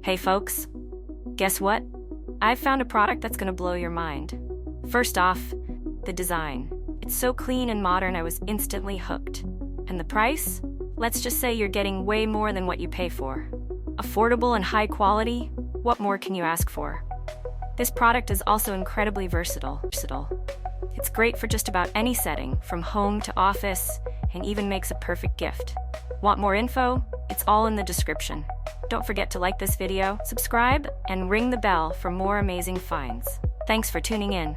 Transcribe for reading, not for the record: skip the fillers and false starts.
Hey folks, guess what? I've found a product that's gonna blow your mind. First off, the design. It's so clean and modern, I was instantly hooked. And the price? Let's just say you're getting way more than what you pay for. Affordable and high quality, what more can you ask for? This product is also incredibly versatile. It's great for just about any setting, from home to office, and even makes a perfect gift. Want more info? It's all in the description. Don't forget to like this video, subscribe, and ring the bell for more amazing finds. Thanks for tuning in.